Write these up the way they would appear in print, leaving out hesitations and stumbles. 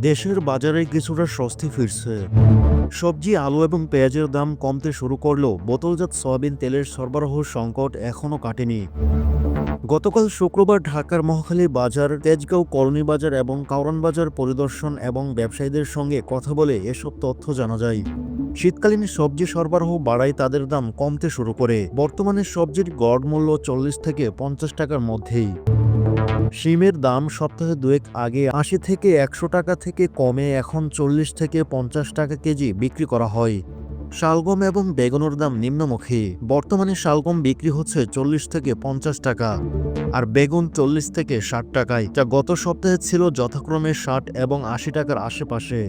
দেশের বাজারে কিছুটা স্বস্তি ফিরছে। সবজি, আলু এবং পেঁয়াজের দাম কমতে শুরু করলেও বোতলজাত সয়াবিন তেলের সরবরাহ সংকট এখনও কাটেনি। গতকাল শুক্রবার ঢাকার মহাখালী বাজার, তেজগাঁও কলোনি বাজার এবং কারওয়ান বাজার পরিদর্শন এবং ব্যবসায়ীদের সঙ্গে কথা বলে এসব তথ্য জানা যায়। শীতকালীন সবজি সরবরাহ বাড়ায় তাদের দাম কমতে শুরু করে। বর্তমানে সবজির গড় মূল্য ৪০ থেকে ৫০ টাকার মধ্যেই। শিমের দাম সপ্তাহে দুয়েক আগে ৮০ থেকে ১০০ টাকা থেকে কমে এখন ৪০ থেকে ৫০ টাকা কেজি বিক্রি করা হয়। শালগম এবং বেগুনের দাম নিম্নমুখী। বর্তমানে শালগম বিক্রি হচ্ছে ৪০ থেকে ৫০ টাকা আর বেগুন ৪০ থেকে ৬০ টাকায়, যা গত সপ্তাহে ছিল যথাক্রমে ৬০ এবং ৮০ টাকার আশেপাশে।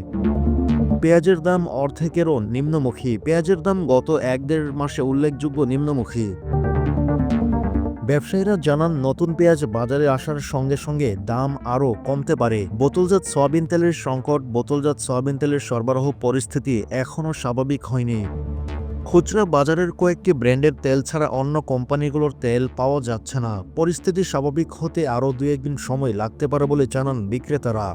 পেঁয়াজের দাম অর্ধেকেরও নিম্নমুখী। পেঁয়াজের দাম গত ১-১.৫ মাসে উল্লেখযোগ্য নিম্নমুখী। ব্যবসায়ীরা জানান, নতুন পেঁয়াজ বাজারে আসার সঙ্গে সঙ্গে দাম আরও কমতে পারে। বোতলজাত সয়াবিন তেলের সংকট। বোতলজাত সয়াবিন তেলের সরবরাহ পরিস্থিতি এখনও স্বাভাবিক হয়নি। খুচরা বাজারের কয়েকটি ব্র্যান্ডের তেল ছাড়া অন্য কোম্পানিগুলোর তেল পাওয়া যাচ্ছে না। পরিস্থিতি স্বাভাবিক হতে আরও ২-১ দিন সময় লাগতে পারে বলে জানান বিক্রেতারা।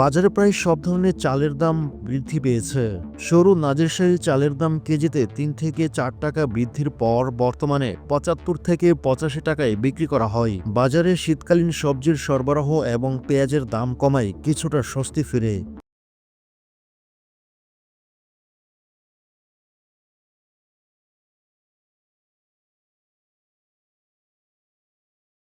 বাজারে প্রায় সব ধরনের চালের দাম বৃদ্ধি পেয়েছে। সরু নাজিরশাহী চালের দাম কেজিতে ৩ থেকে ৪ টাকা বৃদ্ধির পর বর্তমানে ৭৫ থেকে ৮৫ টাকায় বিক্রি করা হয়। বাজারে শীতকালীন সবজির সরবরাহ এবং পেঁয়াজের দাম কমায় কিছুটা স্বস্তি ফিরে।